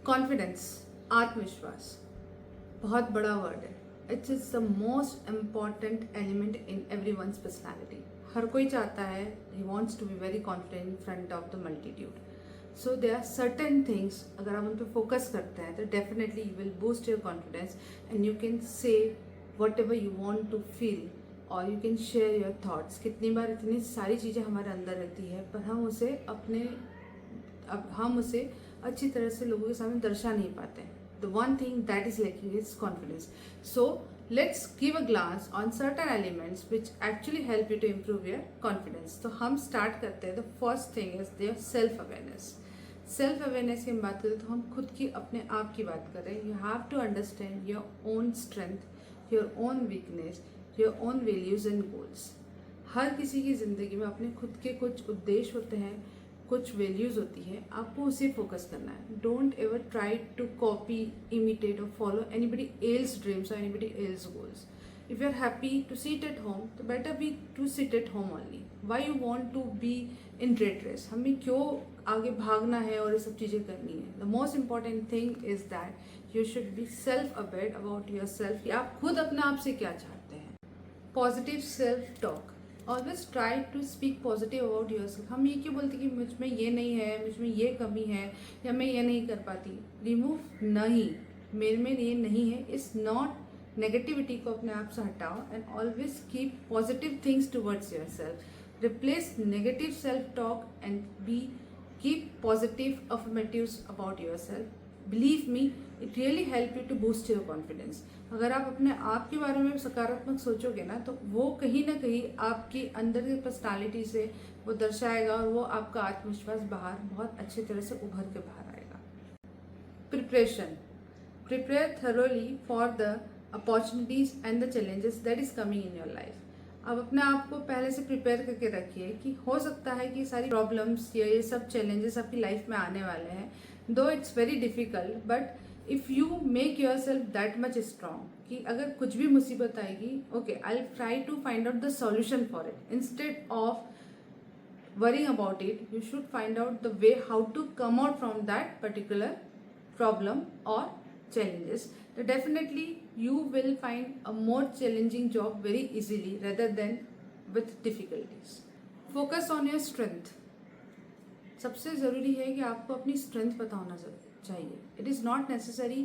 Confidence, आत्मविश्वास बहुत बड़ा वर्ड है. It is the most important element in every one's personality. हर कोई चाहता है, he wants to be very confident in front of the multitude. So they are certain things, अगर आप उन पर फोकस करते हैं तो definitely you will boost your confidence and you can say whatever you want to feel और you can share your thoughts. कितनी बार इतनी सारी चीज़ें हमारे अंदर रहती है पर हम उसे अच्छी तरह से लोगों के सामने दर्शा नहीं पाते हैं. The one thing that is lacking is confidence. So let's give a glance on certain elements which actually help you to improve your confidence. तो हम स्टार्ट करते हैं. The first thing is their self awareness. Self awareness की हम बात करें तो हम खुद की अपने आप की बात कर रहे हैं. You have to understand your own strength, your own weakness, your own values and goals. हर किसी की ज़िंदगी में अपने खुद के कुछ उद्देश्य होते हैं, कुछ वैल्यूज़ होती है, आपको उसे फोकस करना है. Don't ever try to copy, imitate और फॉलो एनीबडी एल्स ड्रीम्स और anybody else goals. If you are happy to sit at home तो better be to sit at home only. Why you want to be in rat race? हमें क्यों आगे भागना है और ये सब चीज़ें करनी है? The most important thing is that you should be self aware about yourself कि आप खुद अपने आप से क्या चाहते हैं. Positive self talk. Always try to speak positive about yourself. हम ये क्यों बोलते कि मुझ में ये नहीं है, मुझ में ये कमी है या मैं ये नहीं कर पाती. रिमूव नहीं, मेरे में ये नहीं है, इस नॉट नेगेटिविटी को अपने आप से हटाओ and always keep positive things towards yourself. Replace negative self talk and be keep positive affirmatives about yourself. Believe me, it really help you to boost your confidence. अगर आप अपने आप के बारे में सकारात्मक सोचोगे ना तो वो कहीं ना कहीं आपकी अंदर की पर्सनालिटी से वो दर्शाएगा और वो आपका आत्मविश्वास बाहर बहुत अच्छी तरह से उभर के बाहर आएगा. Preparation. Prepare thoroughly for the opportunities and the challenges that is coming in your life. आप अपने आप को पहले से प्रिपेयर करके रखिए कि हो सकता है कि सारी प्रॉब्लम्स या ये सब चैलेंजेस आपकी लाइफ में आने वाले हैं. Though it's very difficult but if you make yourself that much strong कि अगर कुछ भी मुसीबत आएगी, okay, I will try to find out the solution for it. Instead of worrying about it, you should find out the way how to come out from that particular problem or challenges. So definitely you will find a more challenging job very easily rather than with difficulties. Focus on your strength. सबसे ज़रूरी है कि आपको अपनी strength पता होना चाहिए. It is not necessary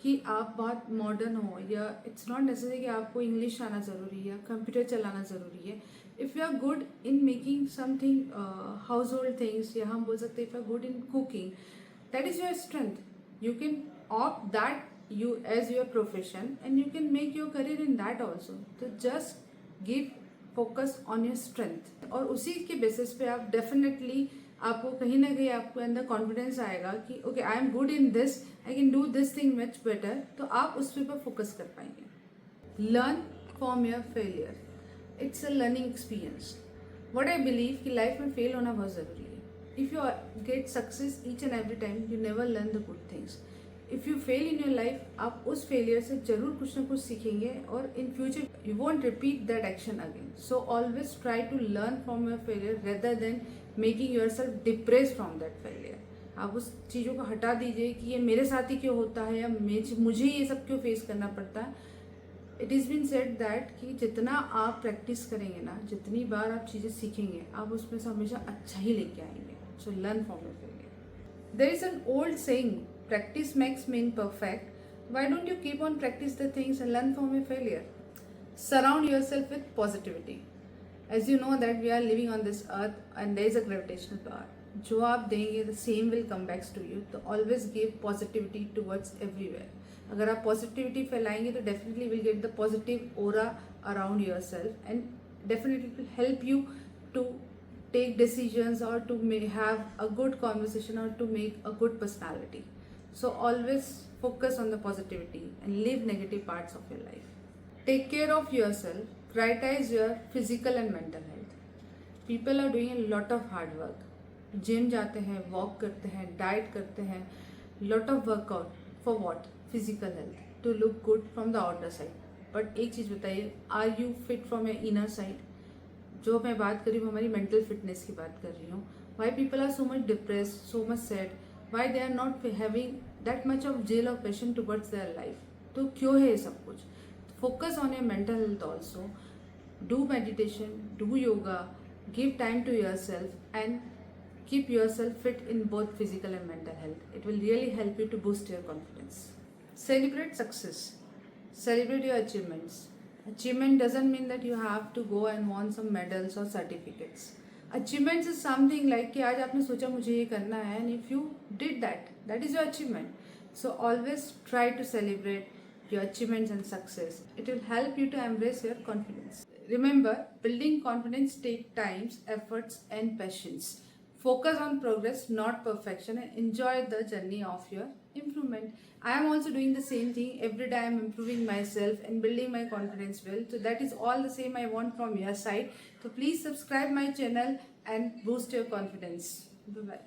कि आप बहुत मॉडर्न हो या इट्स नॉट नेसेसरी कि आपको इंग्लिश आना ज़रूरी है या कंप्यूटर चलाना ज़रूरी है. If you are good in making something household things, या हम बोल सकते हैं if you are good in cooking, that is your strength. You can opt that you as your profession and you can make your career in that also. So just give focus on your strength और उसी के basis पे आप definitely आपको कहीं ना कहीं आपके अंदर कॉन्फिडेंस आएगा कि okay, I am good in this, I can do this thing much better. तो आप उस पर फोकस कर पाएंगे. Learn from your failure. It's a learning experience. What I believe कि लाइफ में फेल होना बहुत ज़रूरी है. If you get success each and every time, you never learn the good things. If you fail in your life, आप उस failure से जरूर कुछ ना कुछ सीखेंगे और in future you won't repeat that action again. So always try to learn from your failure rather than making yourself depress from that failure. आप उस चीज़ों को हटा दीजिए कि ये मेरे साथ ही क्यों होता है या मुझे ये सब क्यों फेस करना पड़ता है. It is been said that कि जितना आप प्रैक्टिस करेंगे ना, जितनी बार आप चीज़ें सीखेंगे, आप उसमें से हमेशा अच्छा ही लेके आएंगे. So learn from your failure. There is an old saying, practice makes men perfect. Why don't you keep on practice the things and learn from your failure? Surround yourself with positivity. As you know that we are living on this earth and there is a gravitational power. जो आप देंगे the same will come back to you. तो always give positivity towards everywhere. अगर आप positivity फैलाएंगे तो definitely will get the positive aura around yourself and definitely it will help you to take decisions or to have a good conversation or to make a good personality. So always focus on the positivity and leave negative parts of your life. Take care of yourself. Prioritize your physical and mental health. People are doing a lot of hard work. Gym जाते हैं, walk करते हैं, diet करते हैं, lot of workout. For what? Physical health. To look good from the outer side. But एक चीज़ बताइए, are you fit from your inner side? जो मैं बात कर रही हूँ हमारी mental fitness की बात कर रही हूँ. Why people are so much depressed, so much sad? Why they are not having that much of zeal or passion towards their life. तो क्यों है ये सब कुछ? Focus on your mental health also. Do meditation, do yoga, give time to yourself and keep yourself fit in both physical and mental health. It will really help you to boost your confidence. Celebrate success. Celebrate your achievements. Achievement doesn't mean that you have to go and want some medals or certificates. Achievements is something like कि आज आपने सोचा मुझे ये करना है and if you did that, that is your achievement. So always try to celebrate your achievements and success. It will help you to embrace your confidence. Remember, building confidence takes time, efforts and patience. Focus on progress, not perfection, and enjoy the journey of your improvement. I am also doing the same thing. Every day I am improving myself and building my confidence well. So that is all the same I want from your side. So please subscribe my channel and boost your confidence. Bye bye.